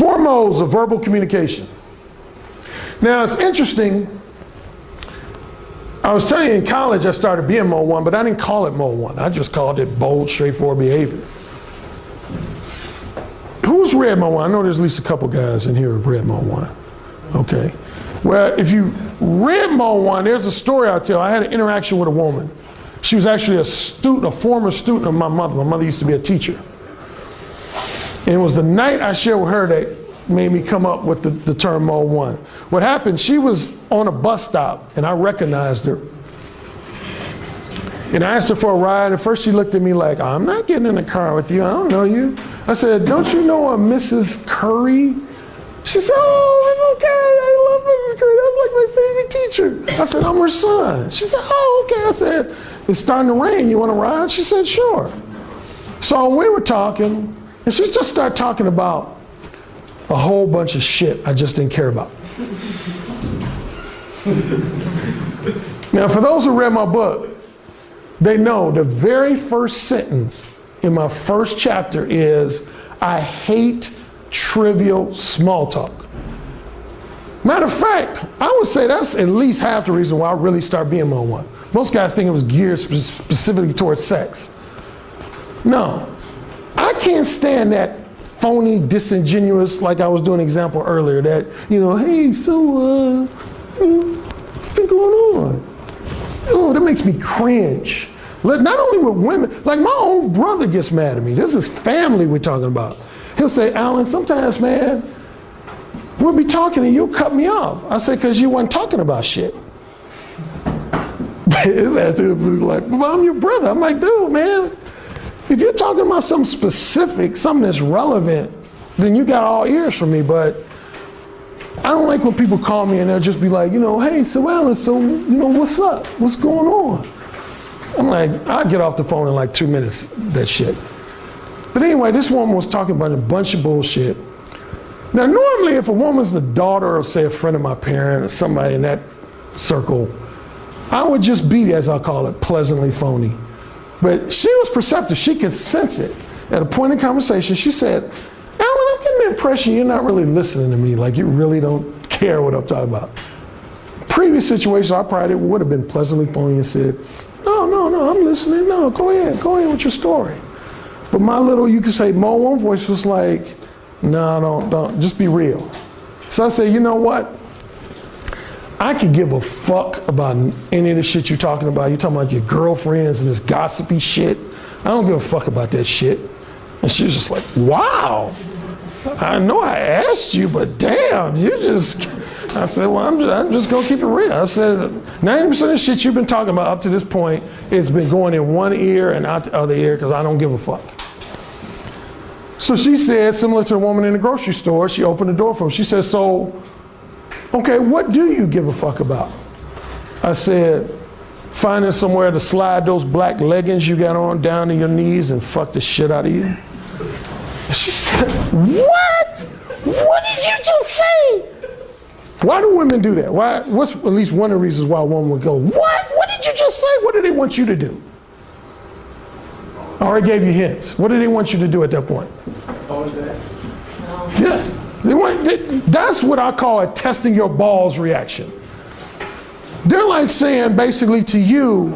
4 modes of verbal communication. Now it's interesting. I was telling you in college I started being Mode 1, but I didn't call it Mode 1. I just called it bold, straightforward behavior. Who's read Mode 1? I know there's at least a couple guys in here who've read Mode 1. Okay. Well, if you read Mode 1, there's a story I'll tell. I had an interaction with a woman. She was actually a student, a former student of my mother. My mother used to be a teacher. And it was the night I shared with her that made me come up with the term Mode 1. What happened, she was on a bus stop and I recognized her. And I asked her for a ride. At first she looked at me like, I'm not getting in the car with you. I don't know you. I said, don't you know a Mrs. Curry? She said, oh, Mrs. Curry, I love Mrs. Curry. That's like my favorite teacher. I said, I'm her son. She said, oh, okay. I said, it's starting to rain. You want to ride? She said, sure. So we were talking, and she just started talking about a whole bunch of shit I just didn't care about. Now, for those who read my book, they know the very first sentence in my first chapter is, I hate trivial small talk. Matter of fact, I would say that's at least half the reason why I really started being Mode 1. Most guys think it was geared specifically towards sex. No, I can't stand that phony, disingenuous, like I was doing an example earlier, that, you know, hey, so, what's been going on? Oh, that makes me cringe. Not only with women, like my own brother gets mad at me. This is family we're talking about. He'll say, Alan, sometimes, man, we'll be talking and you'll cut me off. I say, because you weren't talking about shit. His attitude was like, well, I'm your brother. I'm like, dude, man, if you're talking about something specific, something that's relevant, then you got all ears from me. But I don't like when people call me and they'll just be like, you know, hey, so Alan, so, you know, what's up? What's going on? I'm like, I'll get off the phone in like 2 minutes, that shit. But anyway, this woman was talking about a bunch of bullshit. Now, normally if a woman's the daughter of, say, a friend of my parents, somebody in that circle, I would just be, as I call it, pleasantly phony. But she was perceptive. She could sense it. At a point in conversation, she said, Alan, I'm getting the impression you're not really listening to me, like you really don't care what I'm talking about. Previous situations, I probably would have been pleasantly phony and said, no, I'm listening. No, go ahead with your story. But my little, you could say, Mode 1 voice was like, no, don't, just be real. So I said, you know what? I could give a fuck about any of the shit you're talking about. You're talking about your girlfriends and this gossipy shit. I don't give a fuck about that shit. And she was just like, wow. I know I asked you, but damn, you just... I said, well, I'm just going to keep it real. I said, 90% of the shit you've been talking about up to this point has been going in one ear and out the other ear because I don't give a fuck. So she said, similar to the woman in the grocery store, she opened the door for him. She said, so, okay, what do you give a fuck about? I said, finding somewhere to slide those black leggings you got on down to your knees and fuck the shit out of you. And she said, what? What did you just say? Why do women do that? What's at least one of the reasons why a woman would go, what? What did you just say? What do they want you to do? I already gave you hints. What do they want you to do at that point? Apologize. Yeah. That's what I call a testing your balls reaction. They're like saying basically to you,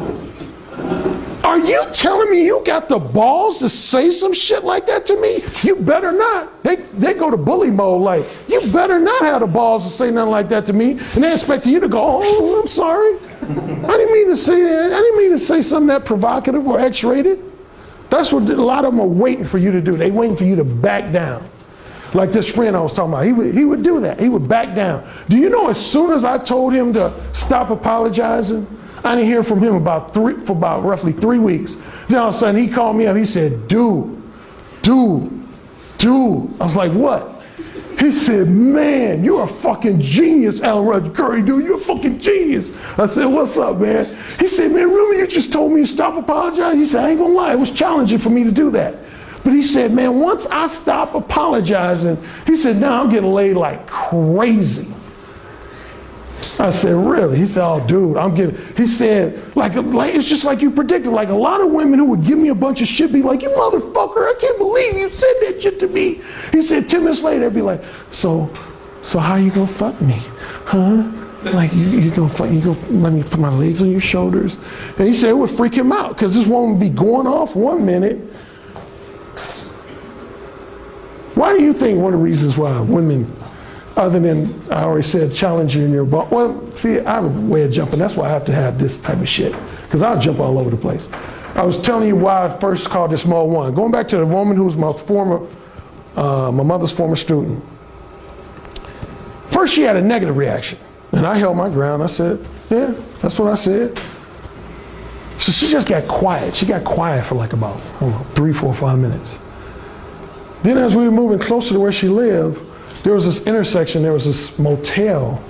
are you telling me you got the balls to say some shit like that to me? You better not. They go to bully mode like, you better not have the balls to say nothing like that to me. And they expect you to go, oh, I'm sorry. I didn't mean to say that. I didn't mean to say something that provocative or X-rated. That's what a lot of them are waiting for you to do. They're waiting for you to back down. Like this friend I was talking about, he would do that. He would back down. Do you know as soon as I told him to stop apologizing, I didn't hear from him for about roughly 3 weeks. Then all of a sudden he called me up. He said, dude. I was like, what? He said, man, you're a fucking genius, Alan Roger Curry, dude. You're a fucking genius. I said, what's up, man? He said, man, remember you just told me to stop apologizing? He said, I ain't gonna lie, it was challenging for me to do that. But he said, man, once I stop apologizing, he said, now I'm getting laid like crazy. I said, really? He said, oh, dude, he said, like it's just like you predicted. Like a lot of women who would give me a bunch of shit be like, you motherfucker, I can't believe you said that shit to me. He said 10 minutes later, they'd be like, so how you gonna fuck me? Huh? Like you gonna let me put my legs on your shoulders? And he said it would freak him out because this woman would be going off 1 minute. Why do you think one of the reasons why women, other than I already said, challenging in your butt? Well, see, I have a way of jumping. That's why I have to have this type of shit because I'll jump all over the place. I was telling you why I first called this Mode 1. Going back to the woman who was my mother's former student. First, she had a negative reaction. And I held my ground. I said, yeah, that's what I said. So she just got quiet. She got quiet for like about, 3, 4, 5 minutes. Then as we were moving closer to where she lived, there was this intersection, there was this motel,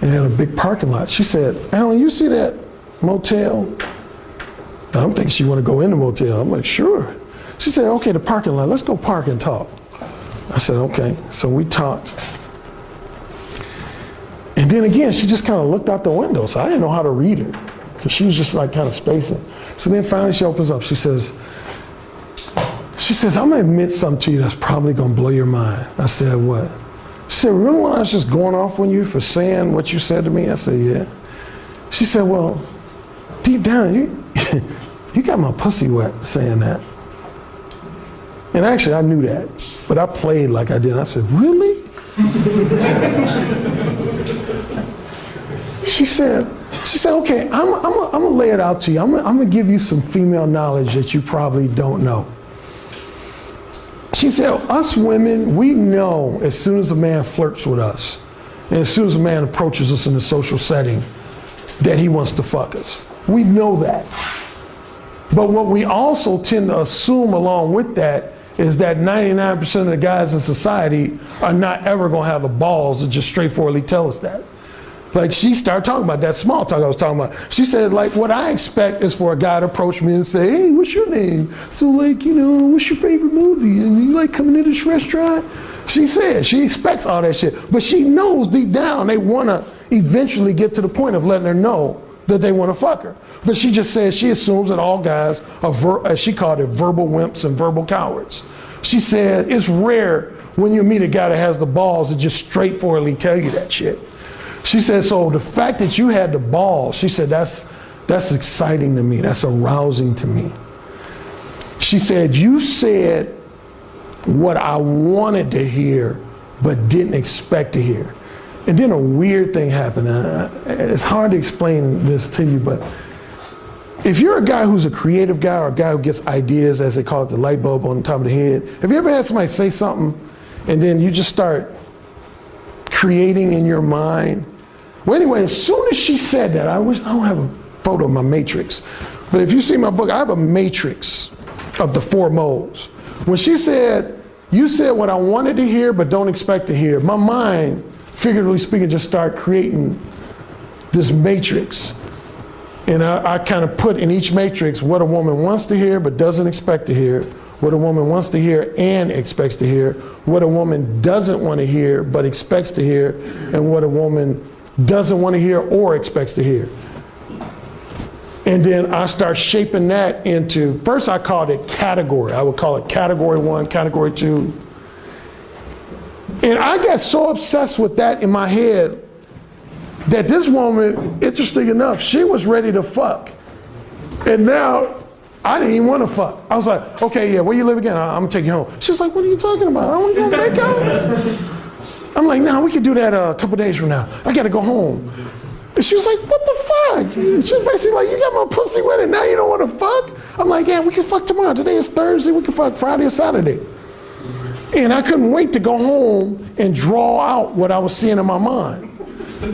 and it had a big parking lot. She said, Alan, you see that motel? I'm thinking she want to go in the motel. I'm like, sure. She said, okay, the parking lot, let's go park and talk. I said, okay. So we talked. And then again, she just kind of looked out the window, so I didn't know how to read her, because she was just like kind of spacing. So then finally she opens up. She says, I'm gonna admit something to you that's probably gonna blow your mind. I said, what? She said, remember when I was just going off on you for saying what you said to me? I said, yeah. She said, well, deep down, you got my pussy wet saying that. And actually, I knew that, but I played like I did. I said, really? She said, okay, I'm gonna lay it out to you. I'm gonna give you some female knowledge that you probably don't know. She said, us women, we know as soon as a man flirts with us, and as soon as a man approaches us in a social setting, that he wants to fuck us. We know that. But what we also tend to assume along with that is that 99% of the guys in society are not ever gonna have the balls to just straightforwardly tell us that. Like she started talking about that small talk I was talking about. She said, like, what I expect is for a guy to approach me and say, hey, what's your name? So like, what's your favorite movie? And you like coming to this restaurant? She said she expects all that shit, but she knows deep down they wanna eventually get to the point of letting her know that they wanna fuck her. But she just says she assumes that all guys are, as she called it, verbal wimps and verbal cowards. She said it's rare when you meet a guy that has the balls to just straightforwardly tell you that shit. She said, so the fact that you had the balls, she said, that's exciting to me. That's arousing to me. She said, you said what I wanted to hear, but didn't expect to hear. And then a weird thing happened. It's hard to explain this to you, but if you're a guy who's a creative guy or a guy who gets ideas, as they call it, the light bulb on the top of the head, have you ever had somebody say something and then you just start creating in your mind? Well, anyway, as soon as she said that, I don't have a photo of my matrix, but if you see my book, I have a matrix of the 4 modes. When she said, you said what I wanted to hear, but don't expect to hear, my mind, figuratively speaking, just started creating this matrix. And I kind of put in each matrix what a woman wants to hear, but doesn't expect to hear, what a woman wants to hear and expects to hear, what a woman doesn't want to hear, but expects to hear, and what a woman doesn't want to hear or expects to hear. And then I start shaping that into, first I called it category. I would call it category 1, category 2. And I got so obsessed with that in my head that this woman, interesting enough, she was ready to fuck. And now I didn't even want to fuck. I was like, okay, yeah, where you live again? I'm gonna take you home. She's like, what are you talking about? I want to go make out. I'm like, no, we can do that a couple days from now. I gotta go home. And she was like, what the fuck? She's basically like, you got my pussy wet and now you don't want to fuck? I'm like, yeah, we can fuck tomorrow. Today is Thursday, we can fuck Friday or Saturday. And I couldn't wait to go home and draw out what I was seeing in my mind.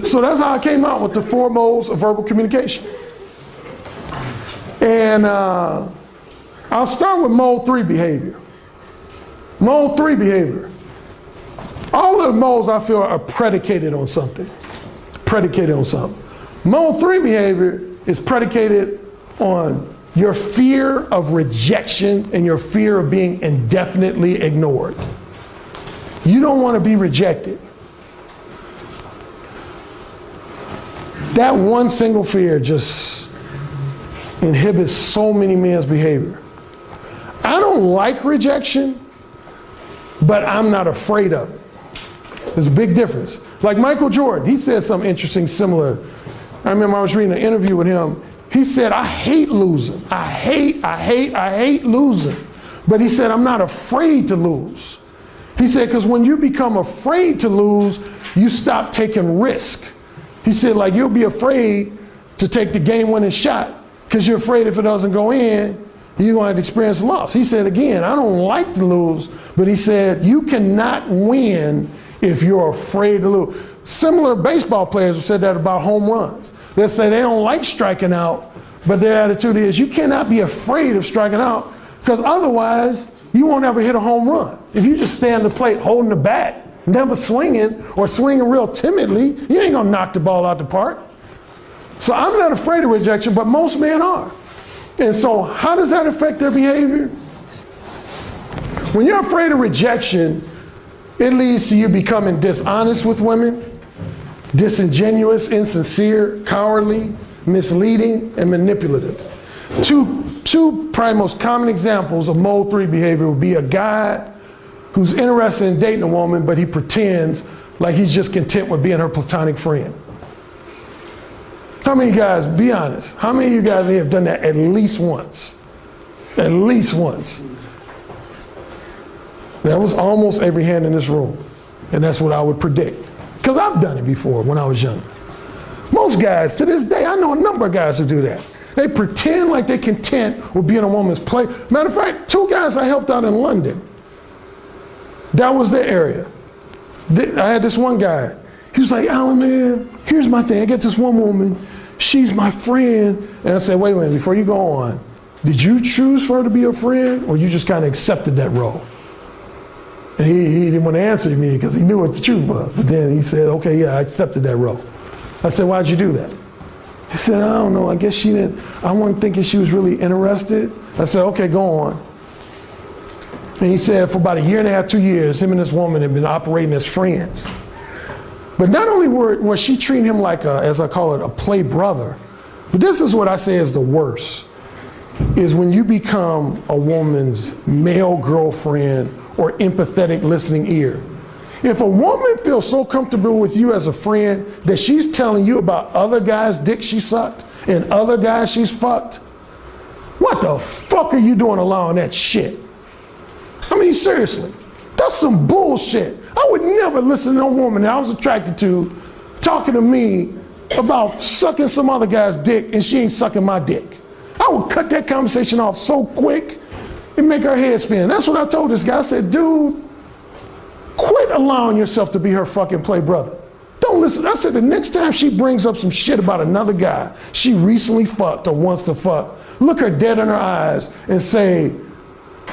So that's how I came out with the 4 modes of verbal communication. And I'll start with mode 3 behavior. Mode 3 behavior. All of the modes I feel are predicated on something. Predicated on something. Mode 3 behavior is predicated on your fear of rejection and your fear of being indefinitely ignored. You don't want to be rejected. That one single fear just inhibits so many men's behavior. I don't like rejection, but I'm not afraid of it. There's a big difference. Like Michael Jordan, he said something interesting, similar. I remember I was reading an interview with him. He said, I hate losing. I hate losing. But he said, I'm not afraid to lose. He said, because when you become afraid to lose, you stop taking risk. He said, like, you'll be afraid to take the game-winning shot because you're afraid if it doesn't go in, you're going to have to experience loss. He said, again, I don't like to lose, but he said, you cannot win if you're afraid to lose. Similar baseball players have said that about home runs. They say they don't like striking out, but their attitude is you cannot be afraid of striking out because otherwise you won't ever hit a home run. If you just stand the plate holding the bat, never swinging or swinging real timidly, you ain't gonna knock the ball out the park. So I'm not afraid of rejection, but most men are. And so how does that affect their behavior? When you're afraid of rejection, it leads to you becoming dishonest with women, disingenuous, insincere, cowardly, misleading, and manipulative. Two probably most common examples of mode 3 behavior would be a guy who's interested in dating a woman, but he pretends like he's just content with being her platonic friend. How many guys, be honest, how many of you guys have done that at least once? At least once. That was almost every hand in this room. And that's what I would predict. Because I've done it before when I was younger. Most guys, to this day, I know a number of guys who do that. They pretend like they're content with being a woman's play. Matter of fact, 2 guys I helped out in London, that was their area. I had this one guy. He was like, Alan, man, here's my thing. I got this one woman. She's my friend. And I said, wait a minute, before you go on, did you choose for her to be a friend or you just kind of accepted that role? And he didn't want to answer me because he knew what the truth was. But then he said, okay, yeah, I accepted that role. I said, why'd you do that? He said, I don't know. I guess she didn't. I wasn't thinking she was really interested. I said, okay, go on. And he said for about 1.5 years, 2 years, him and this woman had been operating as friends. But not only was she treating him like as I call it, a play brother, but this is what I say is the worst, is when you become a woman's male girlfriend or empathetic listening ear. If a woman feels so comfortable with you as a friend that she's telling you about other guys' dick she sucked and other guys she's fucked, what the fuck are you doing allowing that shit? I mean, seriously, that's some bullshit. I would never listen to a woman that I was attracted to talking to me about sucking some other guy's dick and she ain't sucking my dick. I would cut that conversation off so quick and make her head spin. That's what I told this guy. I said, dude, quit allowing yourself to be her fucking play brother. Don't listen. I said the next time she brings up some shit about another guy she recently fucked or wants to fuck, look her dead in her eyes and say,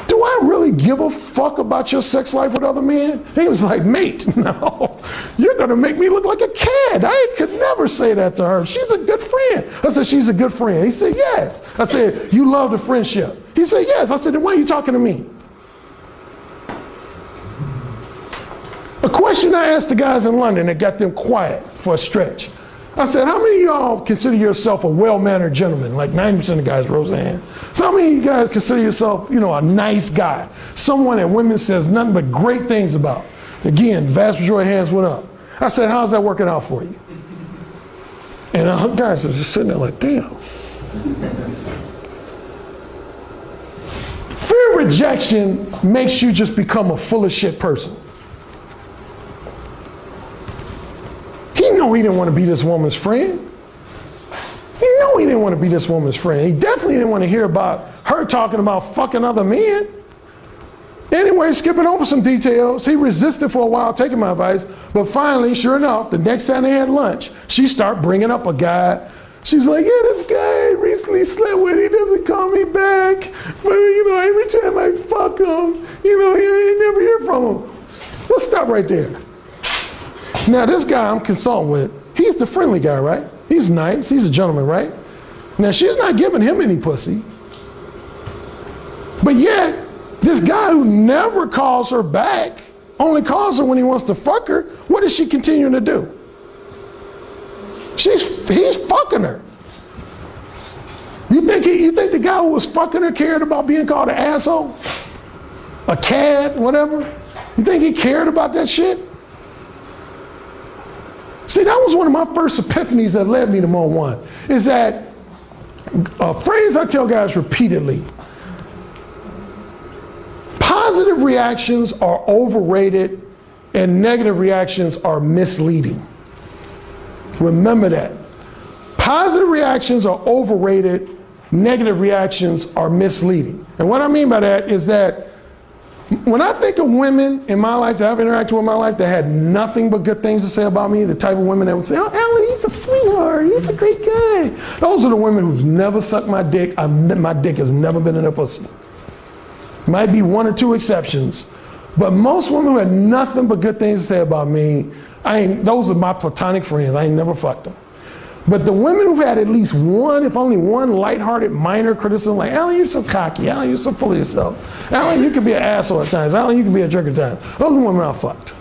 do I really give a fuck about your sex life with other men? He was like, mate, no, you're gonna make me look like a kid. I could never say that to her. She's a good friend. I said, she's a good friend. He said, yes. I said, you love the friendship. He said, yes. I said, then why are you talking to me? A question I asked the guys in London that got them quiet for a stretch. I said, how many of y'all consider yourself a well-mannered gentleman? Like 90% of the guys rose their hand. So how many of you guys consider yourself, a nice guy? Someone that women says nothing but great things about. Again, vast majority of hands went up. I said, how's that working out for you? And the guys was just sitting there like, damn. Fear of rejection makes you just become a full of shit person. He knew he didn't want to be this woman's friend. He knew he didn't want to be this woman's friend. He definitely didn't want to hear about her talking about fucking other men. Anyway, skipping over some details, he resisted for a while taking my advice, but finally, sure enough, the next time they had lunch, she started bringing up a guy. She's like, yeah, this guy recently slept with, he doesn't call me back, but every time I fuck him, I never hear from him. Let's stop right there. Now, this guy I'm consulting with, he's the friendly guy, right? He's nice, he's a gentleman, right? Now, she's not giving him any pussy. But yet, this guy who never calls her back, only calls her when he wants to fuck her, what is she continuing to do? He's fucking her. You think the guy who was fucking her cared about being called an asshole? A cad, whatever? You think he cared about that shit? See, that was one of my first epiphanies that led me to Mode 1, is that a phrase I tell guys repeatedly: positive reactions are overrated and negative reactions are misleading. Remember that. Positive reactions are overrated, negative reactions are misleading. And what I mean by that is that when I think of women in my life that I've interacted with in my life that had nothing but good things to say about me, the type of women that would say, oh, Alan, he's a sweetheart, he's a great guy. Those are the women who's never sucked my dick. My dick has never been in a pussy. Might be one or two exceptions, but most women who had nothing but good things to say about me, those are my platonic friends. I ain't never fucked them. But the women who had at least one, if only one, lighthearted, minor criticism, like, Alan, you're so cocky. Alan, you're so full of yourself. Alan, you can be an asshole at times. Alan, you can be a jerk at times. Those are the women I fucked.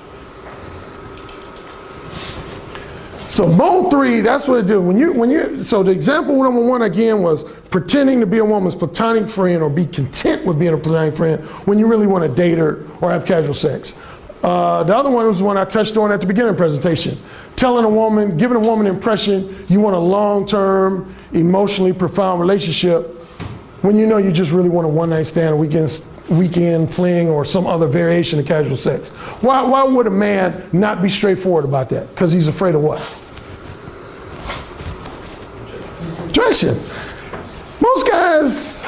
So Mode 3, that's what it do. So the example number 1 again was pretending to be a woman's platonic friend or be content with being a platonic friend when you really want to date her or have casual sex. The other one was the one I touched on at the beginning of the presentation. Giving a woman the impression you want a long-term, emotionally profound relationship when you know you just really want a one-night stand, a weekend fling, or some other variation of casual sex. Why would a man not be straightforward about that? Because he's afraid of what? Rejection. Most guys,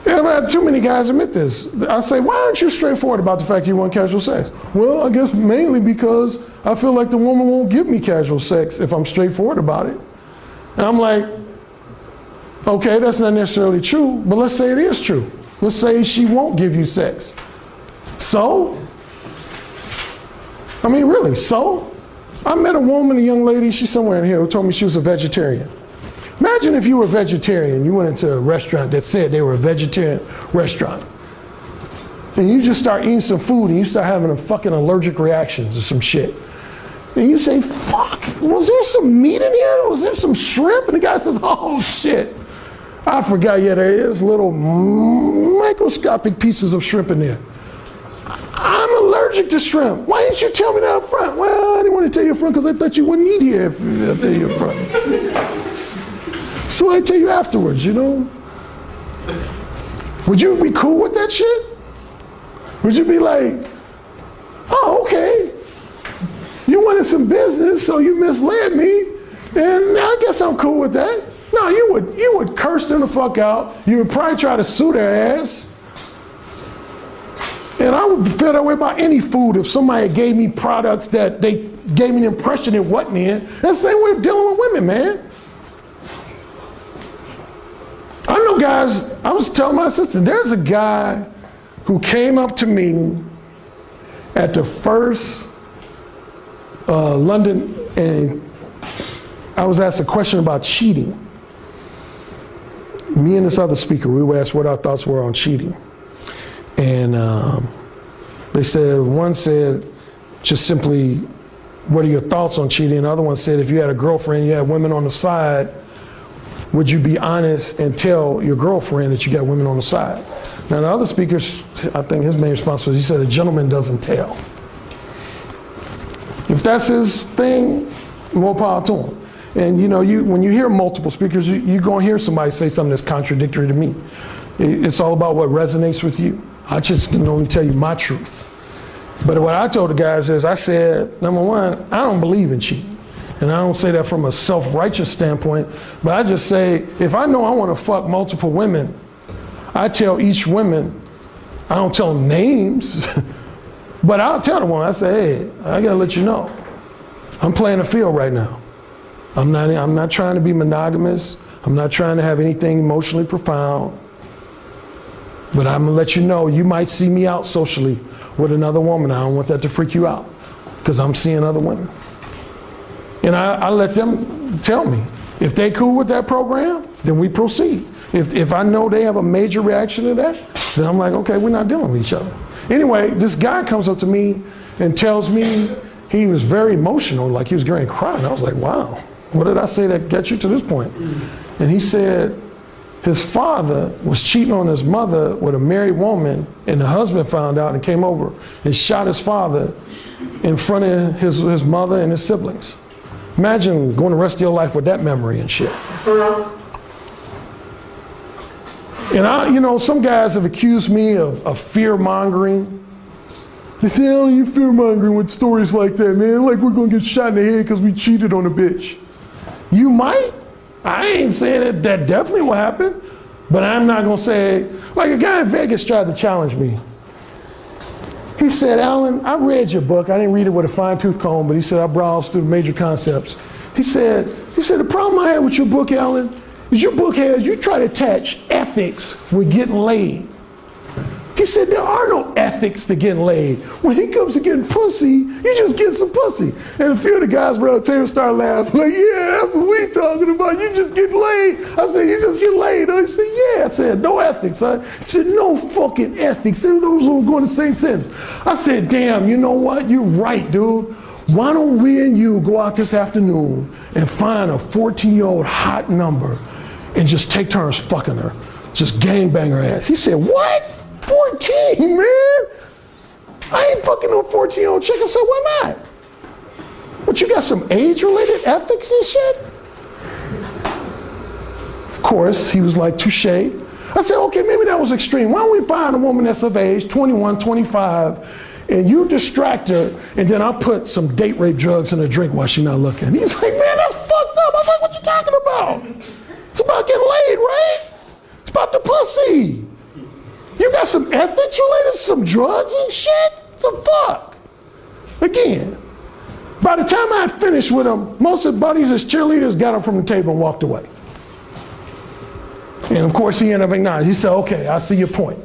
I've had too many guys admit this. I say, why aren't you straightforward about the fact you want casual sex? Well, I guess mainly because I feel like the woman won't give me casual sex if I'm straightforward about it. And I'm like, okay, that's not necessarily true, but let's say it is true. Let's say she won't give you sex. So? I mean, really, so? I met a woman, a young lady, she's somewhere in here, who told me she was a vegetarian. Imagine if you were a vegetarian, you went into a restaurant that said they were a vegetarian restaurant. And you just start eating some food and you start having a fucking allergic reaction to some shit. And you say, fuck, was there some meat in here? Was there some shrimp? And the guy says, oh shit. I forgot, yeah, there is little microscopic pieces of shrimp in there. I'm allergic to shrimp. Why didn't you tell me that up front? Well, I didn't want to tell you up front because I thought you wouldn't eat here if I tell you up front. So I tell you afterwards, you know? Would you be cool with that shit? Would you be like, oh, okay. You wanted some business, so you misled me, and I guess I'm cool with that. No, you would curse them the fuck out. You would probably try to sue their ass. And I would feel that way about any food if somebody gave me products that they gave me the impression it wasn't in. That's the same way of dealing with women, man. I know guys, I was telling my sister, there's a guy who came up to me at the first London, and I was asked a question about cheating. Me and this other speaker, we were asked what our thoughts were on cheating. And they said, one said, just simply, what are your thoughts on cheating? The other one said, if you had a girlfriend, you had women on the side, would you be honest and tell your girlfriend that you got women on the side? Now the other speakers, I think his main response was, he said, a gentleman doesn't tell. If that's his thing, more power to him. And you know, when you hear multiple speakers, you're gonna hear somebody say something that's contradictory to me. It's all about what resonates with you. I just can only tell you my truth. But what I told the guys is, I said, number one, I don't believe in cheating. And I don't say that from a self-righteous standpoint, but I just say, if I know I want to fuck multiple women, I tell each woman, I don't tell them names, but I'll tell the woman, I say, hey, I gotta let you know, I'm playing the field right now. I'm not trying to be monogamous. I'm not trying to have anything emotionally profound. But I'm gonna let you know, you might see me out socially with another woman. I don't want that to freak you out, because I'm seeing other women. And I let them tell me. If they cool with that program, then we proceed. If I know they have a major reaction to that, then I'm like, okay, we're not dealing with each other. Anyway, this guy comes up to me and tells me he was very emotional, like he was getting crying. I was like, wow, what did I say that got you to this point? And he said his father was cheating on his mother with a married woman, and the husband found out and came over and shot his father in front of his mother and his siblings. Imagine going the rest of your life with that memory and shit. And some guys have accused me of fear-mongering. They say, oh, you fear-mongering with stories like that, man. Like we're gonna get shot in the head because we cheated on a bitch. You might. I ain't saying that definitely will happen, but I'm not gonna say, like a guy in Vegas tried to challenge me. He said, Alan, I read your book. I didn't read it with a fine-tooth comb, but he said, I browsed through the major concepts. He said, the problem I had with your book, Alan, is your book you try to attach ethics with getting laid. He said, there are no ethics to getting laid. When he comes to getting pussy, you just get some pussy. And a few of the guys around the table start laughing, like, yeah, that's what we talking about. You just get laid. I said, you just get laid. He said, yeah. I said, no ethics. He said, no fucking ethics. Those don't go in the same sense. I said, damn, you know what? You're right, dude. Why don't we and you go out this afternoon and find a 14-year-old hot number and just take turns fucking her. Just gangbang her ass. He said, what? 14, man? I ain't fucking no 14-year-old chick. I said, why not? What, you got some age-related ethics and shit? Of course, he was like, touche. I said, okay, maybe that was extreme. Why don't we find a woman that's of age, 21, 25, and you distract her, and then I'll put some date rape drugs in her drink while she's not looking. He's like, man, that's fucked up. I was like, what you talking about? It's about getting laid, right? It's about the pussy. You got some ethics related, some drugs and shit? The fuck? Again, by the time I had finished with him, most of his buddies as cheerleaders got him from the table and walked away. And of course he ended up acknowledging. He said, okay, I see your point.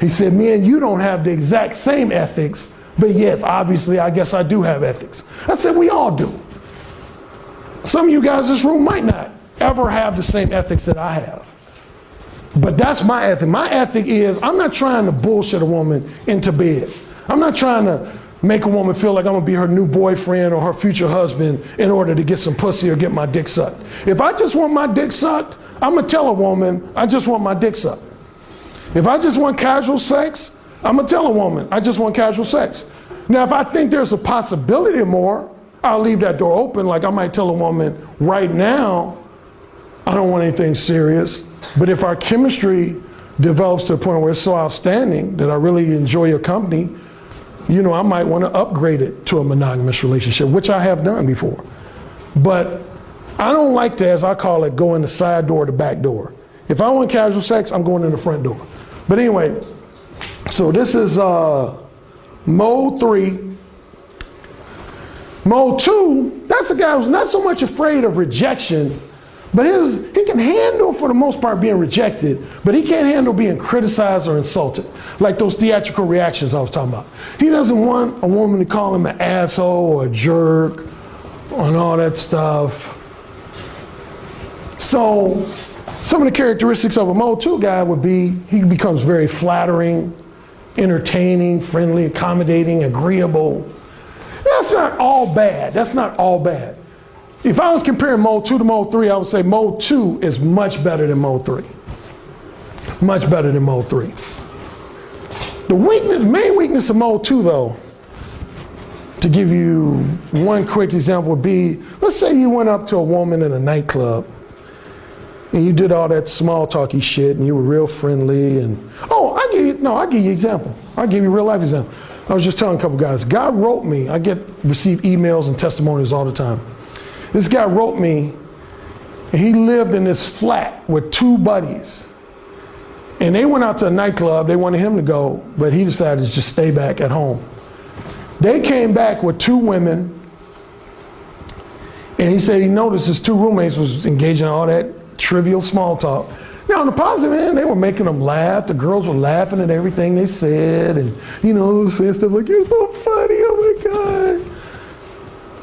He said, me and you don't have the exact same ethics, but yes, obviously I guess I do have ethics. I said, we all do. Some of you guys in this room might not ever have the same ethics that I have. But that's my ethic. My ethic is I'm not trying to bullshit a woman into bed. I'm not trying to make a woman feel like I'm gonna be her new boyfriend or her future husband in order to get some pussy or get my dick sucked. If I just want my dick sucked, I'm gonna tell a woman, I just want my dick sucked. If I just want casual sex, I'm gonna tell a woman, I just want casual sex. Now, if I think there's a possibility of more, I'll leave that door open. Like I might tell a woman, right now, I don't want anything serious. But if our chemistry develops to a point where it's so outstanding that I really enjoy your company, I might want to upgrade it to a monogamous relationship, which I have done before. But I don't like to, as I call it, go in the side door or the back door. If I want casual sex, I'm going in the front door. But anyway, so this is Mode 3. Mode 2, that's a guy who's not so much afraid of rejection, but he can handle, for the most part, being rejected, but he can't handle being criticized or insulted, like those theatrical reactions I was talking about. He doesn't want a woman to call him an asshole or a jerk and all that stuff. So some of the characteristics of a Mode 2 guy would be he becomes very flattering, entertaining, friendly, accommodating, agreeable. That's not all bad. That's not all bad. If I was comparing Mode 2 to Mode 3, I would say Mode 2 is much better than Mode 3. Much better than Mode 3. The main weakness of Mode 2, though, to give you one quick example, would be, let's say you went up to a woman in a nightclub and you did all that small talky shit and you were real friendly and, I'll give you an example. I'll give you a real life example. I was just telling a couple guys, God wrote me, I receive emails and testimonies all the time. This guy wrote me, he lived in this flat with two buddies. And they went out to a nightclub, they wanted him to go, but he decided to just stay back at home. They came back with two women, and he said he noticed his two roommates was engaging in all that trivial small talk. Now, on the positive end, they were making them laugh. The girls were laughing at everything they said, and saying stuff like, you're so funny, oh my God.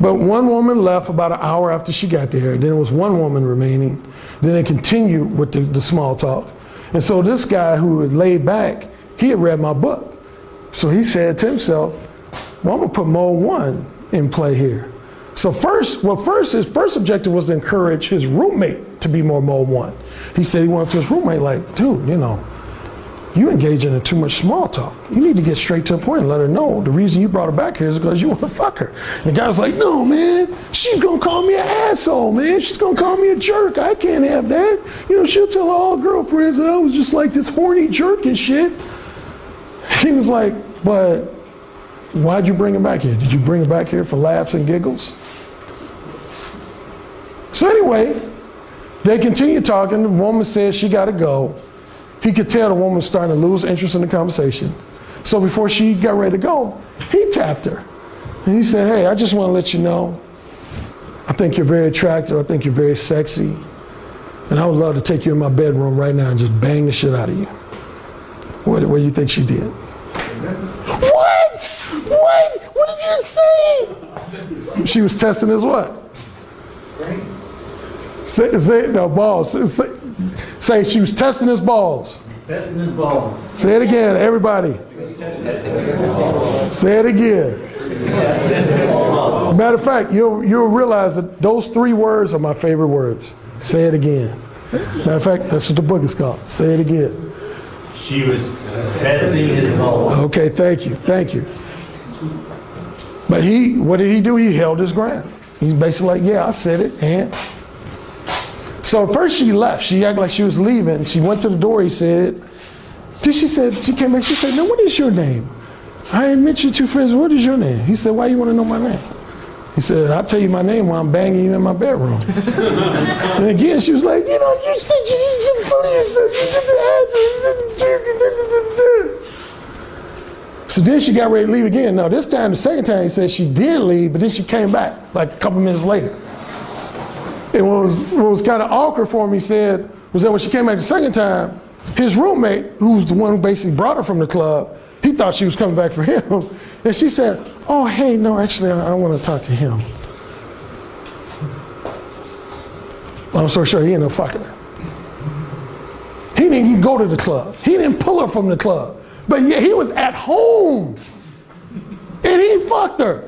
But one woman left about an hour after she got there. Then there was one woman remaining. Then they continued with the small talk. And so this guy who had laid back, he had read my book. So he said to himself, well, I'm gonna put mode 1 in play here. So his first objective was to encourage his roommate to be more mode 1. He said he wanted to his roommate, like, dude, you know, you engaging in too much small talk. You need to get straight to the point and let her know the reason you brought her back here is because you want to fuck her. And the guy's like, no, man, she's going to call me an asshole, man. She's going to call me a jerk. I can't have that. You know, she'll tell all girlfriends that I was just like this horny jerk and shit. He was like, but why'd you bring her back here? Did you bring her back here for laughs and giggles? So anyway, they continue talking. The woman says she got to go. He could tell the woman was starting to lose interest in the conversation. So before she got ready to go, he tapped her. And he said, hey, I just want to let you know, I think you're very attractive. I think you're very sexy. And I would love to take you in my bedroom right now and just bang the shit out of you. What do you think she did? What? What did you say? She was testing his what? Say no, balls. Say she was testing his balls. Testing his balls. Say it again, everybody. Say it again. Matter of fact, you'll realize that those 3 words are my favorite words. Say it again. Matter of fact, that's what the book is called. Say it again. She was testing his balls. Okay, thank you. But what did he do? He held his ground. He's basically like, yeah, I said it, and so at first she left. She acted like she was leaving. She went to the door, he said. Then she came back, she said, now what is your name? I ain't met you 2 friends, what is your name? He said, why you want to know my name? He said, I'll tell you my name while I'm banging you in my bedroom. And again, she was like, you know, you said you did something funny yourself. So then she got ready to leave again. Now this time, the second time, he said she did leave, but then she came back like a couple minutes later. And what was kind of awkward for him, he said, was that when she came back the second time, his roommate, who's the one who basically brought her from the club, he thought she was coming back for him. And she said, oh, hey, no, actually, I want to talk to him. I'm so sure he ended up fucking her. He didn't even go to the club. He didn't pull her from the club. But yeah, he was at home. And he fucked her.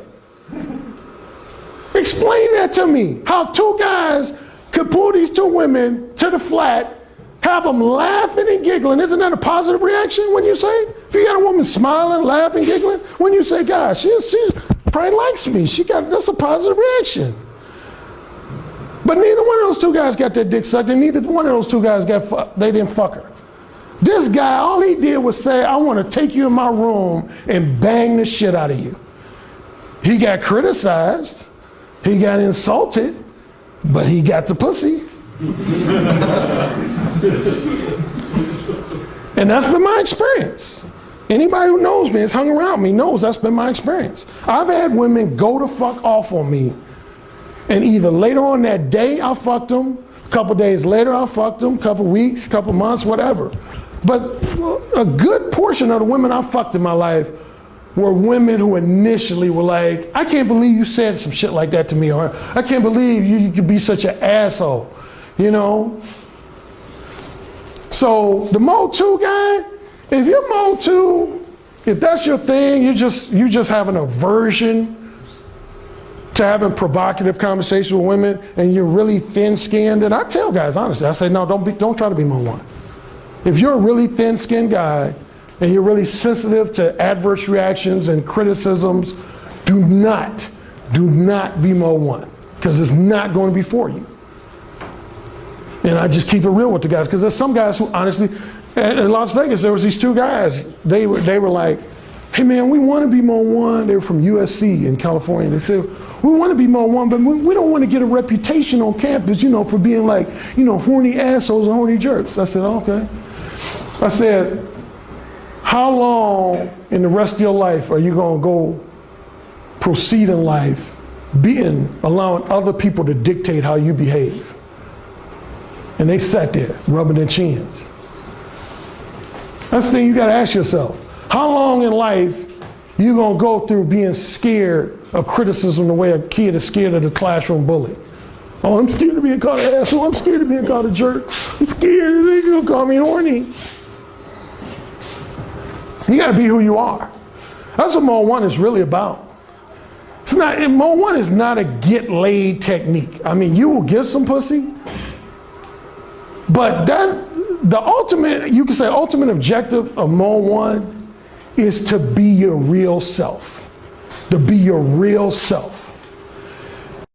Explain that to me. How 2 guys could pull these 2 women to the flat, have them laughing and giggling. Isn't that a positive reaction when you say? If you got a woman smiling, laughing, giggling, when you say, gosh, she probably likes me. That's a positive reaction. But neither one of those 2 guys got their dick sucked, and neither one of those 2 guys got fucked. They didn't fuck her. This guy, all he did was say, I want to take you in my room and bang the shit out of you. He got criticized. He got insulted, but he got the pussy. And that's been my experience. Anybody who knows me, has hung around me, knows that's been my experience. I've had women go the fuck off on me, and either later on that day I fucked them, a couple days later I fucked them, a couple weeks, a couple months, whatever. But a good portion of the women I fucked in my life were women who initially were like, I can't believe you said some shit like that to me, or I can't believe you could be such an asshole, you know? So the mode 2 guy, if you're mode 2, if that's your thing, you just have an aversion to having provocative conversations with women, and you're really thin-skinned, and I tell guys honestly, I say, no, don't try to be mode 1. If you're a really thin-skinned guy, and you're really sensitive to adverse reactions and criticisms, do not be mode 1, because it's not going to be for you. And I just keep it real with the guys, because there's some guys who honestly, in Las Vegas, there was these 2 guys, they were like, hey man, we want to be mode 1. They were from USC in California. They said, we want to be mode 1, but we don't want to get a reputation on campus, you know, for being like, you know, horny assholes and horny jerks. I said, okay. I said, how long in the rest of your life are you going to go proceed in life allowing other people to dictate how you behave? And they sat there rubbing their chins. That's the thing you got to ask yourself. How long in life you going to go through being scared of criticism the way a kid is scared of the classroom bully? Oh, I'm scared of being called an asshole. I'm scared of being called a jerk. I'm scared they're going to call me horny. You got to be who you are. That's what Mode 1 is really about. It's not, Mode 1 is not a get laid technique. I mean, you will get some pussy, but the ultimate, you can say ultimate objective of Mode 1 is to be your real self. To be your real self.